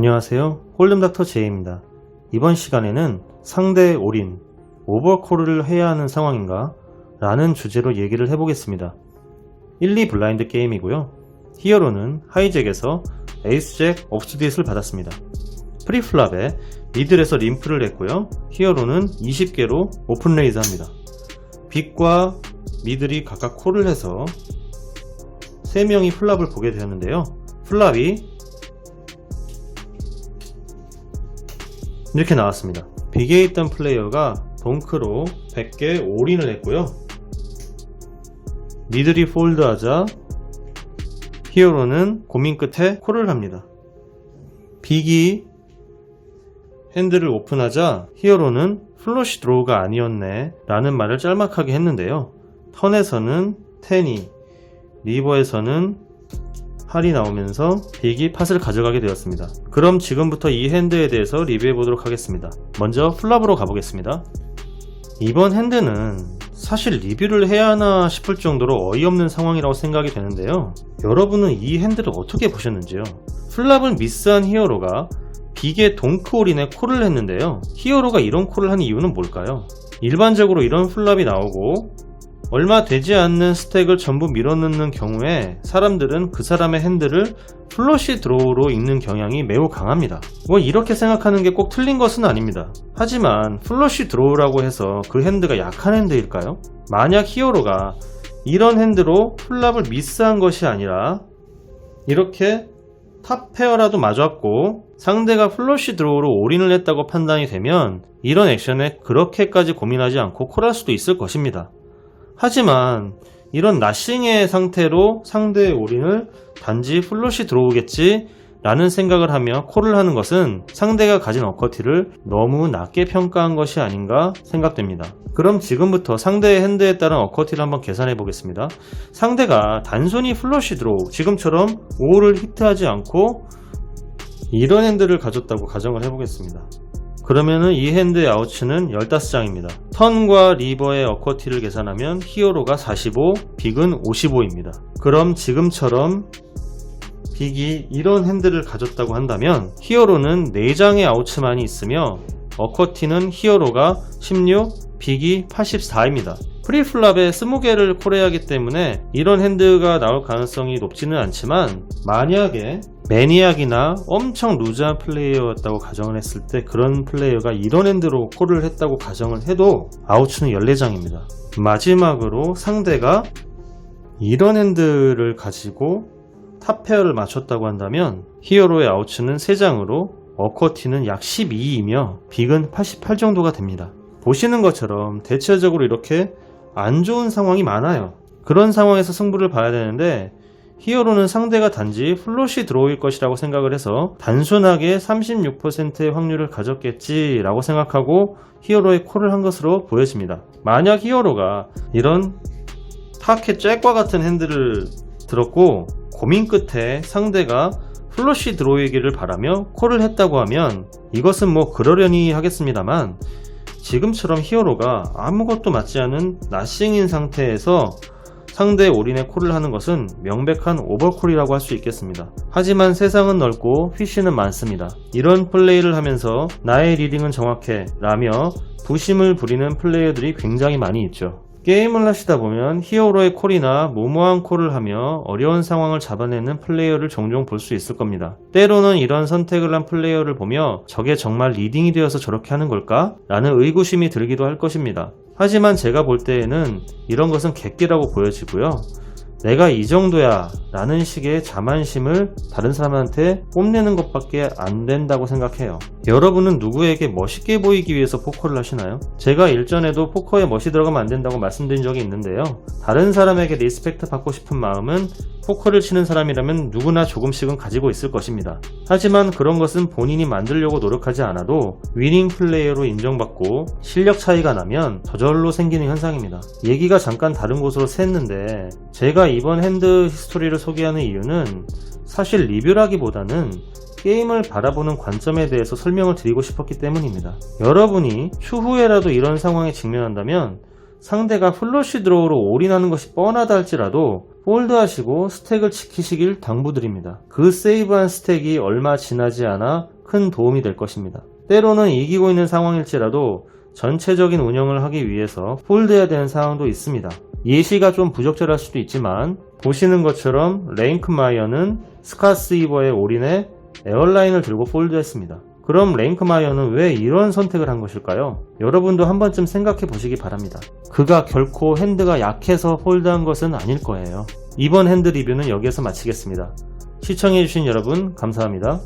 안녕하세요. 홀덤닥터 제이입니다. 이번 시간에는 상대의 올인, 오버콜을 해야 하는 상황인가? 라는 주제로 얘기를 해보겠습니다. 1, 2 블라인드 게임이고요. 히어로는 하이잭에서 에이스잭 업스딧을 받았습니다. 프리플랍에 미들에서 림프를 냈고요. 히어로는 20개로 오픈레이즈 합니다. 빅과 미들이 각각 콜을 해서 3명이 플랍을 보게 되었는데요. 플랍이 이렇게 나왔습니다. 빅에 있던 플레이어가 동크로 100개 올인을 했고요. 미들이 폴드하자 히어로는 고민 끝에 콜을 합니다. 빅이 핸들을 오픈하자 히어로는 플러시 드로우가 아니었네 라는 말을 짤막하게 했는데요. 턴에서는 텐이, 리버에서는 팔이 나오면서 빅이 팟을 가져가게 되었습니다. 그럼 지금부터 이 핸드에 대해서 리뷰해 보도록 하겠습니다. 먼저 플랍으로 가보겠습니다. 이번 핸드는 사실 리뷰를 해야 하나 싶을 정도로 어이없는 상황이라고 생각이 되는데요. 여러분은 이 핸드를 어떻게 보셨는지요? 플랍을 미스한 히어로가 빅의 동크 올인에 콜을 했는데요. 히어로가 이런 콜을 한 이유는 뭘까요? 일반적으로 이런 플랍이 나오고 얼마 되지 않는 스택을 전부 밀어넣는 경우에 사람들은 그 사람의 핸들을 플러시 드로우로 읽는 경향이 매우 강합니다. 뭐 이렇게 생각하는 게 꼭 틀린 것은 아닙니다. 하지만 플러시 드로우라고 해서 그 핸드가 약한 핸드일까요? 만약 히어로가 이런 핸드로 플랍을 미스한 것이 아니라 이렇게 탑 페어라도 맞았고 상대가 플러시 드로우로 올인을 했다고 판단이 되면 이런 액션에 그렇게까지 고민하지 않고 콜할 수도 있을 것입니다. 하지만 이런 나싱의 상태로 상대의 올인을 단지 플러시 들어오겠지 라는 생각을 하며 콜을 하는 것은 상대가 가진 어커티를 너무 낮게 평가한 것이 아닌가 생각됩니다. 그럼 지금부터 상대의 핸드에 따른 어커티를 한번 계산해 보겠습니다. 상대가 단순히 플러시 드로우, 지금처럼 5를 히트하지 않고 이런 핸드를 가졌다고 가정을 해보겠습니다. 그러면은 이 핸드의 아우츠는 15장입니다. 턴과 리버의 어커티를 계산하면 히어로가 45, 빅은 55입니다. 그럼 지금처럼 빅이 이런 핸드를 가졌다고 한다면 히어로는 4장의 아우츠만이 있으며 어커티는 히어로가 16, 빅이 84입니다. 프리플랍에 20개를 콜해야 하기 때문에 이런 핸드가 나올 가능성이 높지는 않지만 만약에 매니악이나 엄청 루즈한 플레이어였다고 가정을 했을 때 그런 플레이어가 이런 핸드로 콜을 했다고 가정을 해도 아우츠는 14장입니다. 마지막으로 상대가 이런 핸드를 가지고 탑페어를 맞췄다고 한다면 히어로의 아우츠는 3장으로 어커티는 약 12이며 빅은 88 정도가 됩니다. 보시는 것처럼 대체적으로 이렇게 안 좋은 상황이 많아요. 그런 상황에서 승부를 봐야 되는데 히어로는 상대가 단지 플러시 드로우일 것이라고 생각을 해서 단순하게 36%의 확률을 가졌겠지 라고 생각하고 히어로의 콜을 한 것으로 보여집니다. 만약 히어로가 이런 타켓 잭과 같은 핸드를 들었고 고민 끝에 상대가 플러시 드로우이기를 바라며 콜을 했다고 하면 이것은 뭐 그러려니 하겠습니다만 지금처럼 히어로가 아무것도 맞지 않은 나싱인 상태에서 상대의 올인에 콜을 하는 것은 명백한 오버콜이라고 할 수 있겠습니다. 하지만 세상은 넓고 휘시는 많습니다. 이런 플레이를 하면서 나의 리딩은 정확해 라며 부심을 부리는 플레이어들이 굉장히 많이 있죠. 게임을 하시다 보면 히어로의 콜이나 무모한 콜을 하며 어려운 상황을 잡아내는 플레이어를 종종 볼 수 있을 겁니다. 때로는 이런 선택을 한 플레이어를 보며 저게 정말 리딩이 되어서 저렇게 하는 걸까? 라는 의구심이 들기도 할 것입니다. 하지만 제가 볼 때에는 이런 것은 객기라고 보여지고요. 내가 이 정도야 라는 식의 자만심을 다른 사람한테 뽐내는 것밖에 안 된다고 생각해요. 여러분은 누구에게 멋있게 보이기 위해서 포커를 하시나요? 제가 일전에도 포커에 멋이 들어가면 안 된다고 말씀드린 적이 있는데요. 다른 사람에게 리스펙트 받고 싶은 마음은 포커를 치는 사람이라면 누구나 조금씩은 가지고 있을 것입니다. 하지만 그런 것은 본인이 만들려고 노력하지 않아도 위닝 플레이어로 인정받고 실력 차이가 나면 저절로 생기는 현상입니다. 얘기가 잠깐 다른 곳으로 샜는데 제가 이번 핸드 히스토리를 소개하는 이유는 사실 리뷰라기보다는 게임을 바라보는 관점에 대해서 설명을 드리고 싶었기 때문입니다. 여러분이 추후에라도 이런 상황에 직면한다면 상대가 플러시 드로우로 올인하는 것이 뻔하다 할지라도 폴드하시고 스택을 지키시길 당부드립니다. 그 세이브한 스택이 얼마 지나지 않아 큰 도움이 될 것입니다. 때로는 이기고 있는 상황일지라도 전체적인 운영을 하기 위해서 폴드해야 되는 상황도 있습니다. 예시가 좀 부적절할 수도 있지만 보시는 것처럼 레인크마이어는 스카스이버의 올인에 에어라인을 들고 폴드했습니다. 그럼 레인크마이어는 왜 이런 선택을 한 것일까요? 여러분도 한 번쯤 생각해 보시기 바랍니다. 그가 결코 핸드가 약해서 폴드한 것은 아닐 거예요. 이번 핸드 리뷰는 여기에서 마치겠습니다. 시청해주신 여러분 감사합니다.